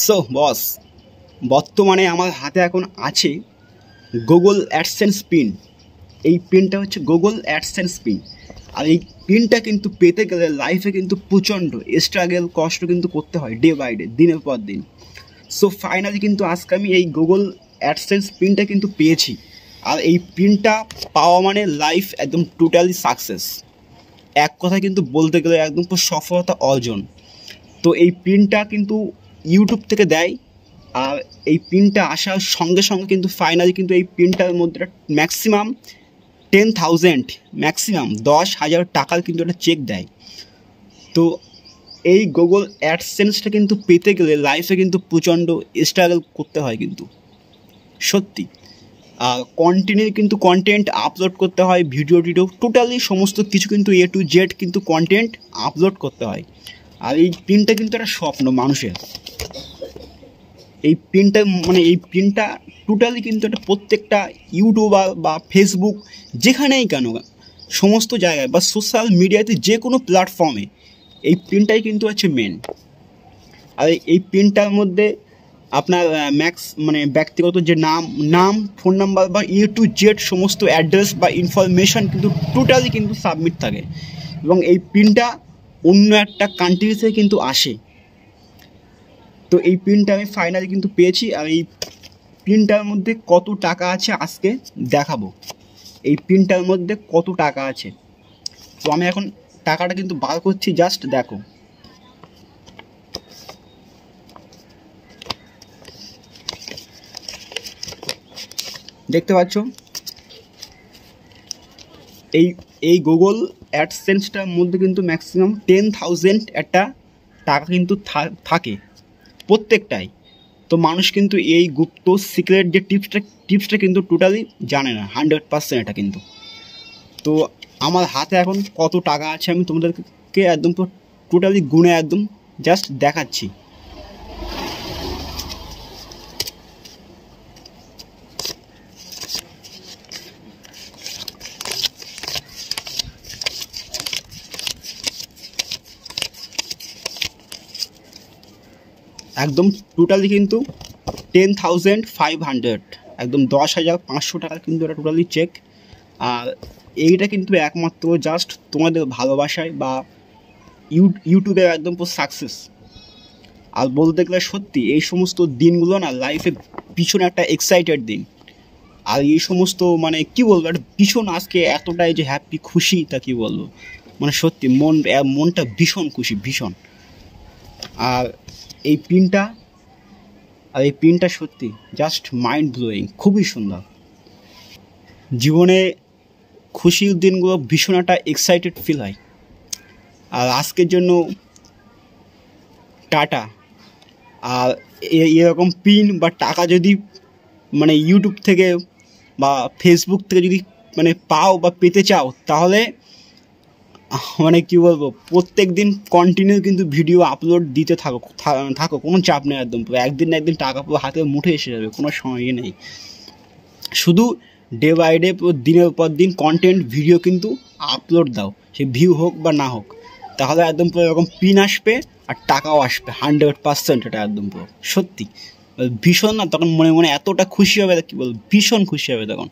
So বস, বর্তমানে আমার হাতে এখন আছে গুগল অ্যাডসেন্স পিন। এই পিনটা হচ্ছে গুগল অ্যাডসেন্স পিন। আর এই পিনটা কিন্তু পেতে গেলে লাইফে কিন্তু প্রচণ্ড স্ট্রাগল কষ্ট কিন্তু করতে হয়, ডে বাই ডে, দিনের পর দিন। সো ফাইনালি কিন্তু আজকে আমি এই গুগল অ্যাডসেন্স পিনটা কিন্তু পেয়েছি। আর এই পিনটা পাওয়া মানে লাইফ একদম টোটালি সাকসেস, এক কথা কিন্তু বলতে গেলে একদম পুরো সফলতা অর্জন। তো এই পিনটা কিন্তু ইউটিউব থেকে দেয়। আর এই পিনটা আসার সঙ্গে সঙ্গে কিন্তু ফাইনালি কিন্তু এই পিনটার মধ্যে ম্যাক্সিমাম 10,000, ম্যাক্সিমাম 10,000 টাকার কিন্তু একটা চেক দেয়। তো এই গুগল অ্যাডসেন্সটা কিন্তু পেতে গেলে লাইফে কিন্তু প্রচণ্ড স্ট্রাগল করতে হয় কিন্তু, সত্যি। আর কন্টিনিউ কিন্তু কন্টেন্ট আপলোড করতে হয়, ভিডিও টোটালি সমস্ত কিছু কিন্তু A to Z কিন্তু কন্টেন্ট আপলোড করতে হয়। আর এই পিনটা কিন্তু একটা স্বপ্ন মানুষের। এই পিনটা টোটালি কিন্তু একটা প্রত্যেকটা ইউটিউবার বা ফেসবুক যেখানেই কেন, সমস্ত জায়গায় বা সোশ্যাল মিডিয়াতে যে কোনো প্ল্যাটফর্মে এই পিনটাই কিন্তু হচ্ছে মেন। আর এই পিনটার মধ্যে আপনার ব্যক্তিগত যে নাম ফোন নাম্বার বা A to Z সমস্ত অ্যাড্রেস বা ইনফরমেশান কিন্তু টোটালি কিন্তু সাবমিট থাকে। এবং এই পিনটা অন্য একটা কান্ট্রিতে কিন্তু আসে। তো এই পিনটা আমি ফাইনালি কিন্তু পেয়েছি। আর এই পিনটার মধ্যে কত টাকা আছে আজকে দেখাবো। এই পিনটার মধ্যে কত টাকা আছে, তো আমি এখন টাকাটা কিন্তু বার করছি, জাস্ট দেখো। দেখতে পাচ্ছ এই গুগল অ্যাডসেন্সটার মধ্যে কিন্তু ম্যাক্সিমাম 10,000 একটা টাকা কিন্তু থাকে প্রত্যেকটাই। তো মানুষ কিন্তু এই গুপ্ত সিক্রেট যে টিপসটা কিন্তু টোটালি জানে না 100% এটা কিন্তু। তো আমার হাতে এখন কত টাকা আছে আমি তোমাদেরকে একদম টোটালি গুণে একদম জাস্ট দেখাচ্ছি। একদম টোটালি কিন্তু 10,500, একদম 10,500 টাকা কিন্তু এটা টোটালি চেক। আর এইটা কিন্তু একমাত্র জাস্ট তোমাদের ভালোবাসায় বা ইউটিউবে একদম পুরো সাকসেস। আর বলতে গেলে সত্যি এই সমস্ত দিনগুলো না লাইফে পিছনে একটা এক্সাইটেড দিন। আর এই সমস্ত কি বলবো, একটা ভীষণ আজকে এতটাই যে হ্যাপি খুশি, তা কী বলবো, সত্যি মনটা ভীষণ খুশি, ভীষণ। আর এই পিনটা সত্যি জাস্ট মাইন্ড ব্লোয়িং, খুবই সুন্দর। জীবনে খুশির দিনগুলো ভীষণ একটা এক্সাইটেড ফিল হয়। আর আজকের জন্য টাটা। আর এরকম পিন বা টাকা যদি ইউটিউব থেকে বা ফেসবুক থেকে যদি পাও বা পেতে চাও, তাহলে কী বলবো, প্রত্যেক দিন কন্টিনিউ কিন্তু ভিডিও আপলোড দিতে থাকো, কোনো চাপ নেই একদম। একদিন না একদিন টাকা পুরো হাতে মুঠে এসে যাবে, কোনো সময় নেই। শুধু ডে বাই ডে দিনের পর দিন কন্টেন্ট ভিডিও কিন্তু আপলোড দাও, সে ভিউ হোক বা না হোক, তাহলে একদম পুরো এরকম পিন আসবে আর টাকাও আসবে 100%। এটা একদম পুরো সত্যি ভীষণ না, তখন মনে এতটা খুশি হবে, কী বলবো, ভীষণ খুশি হবে তখন।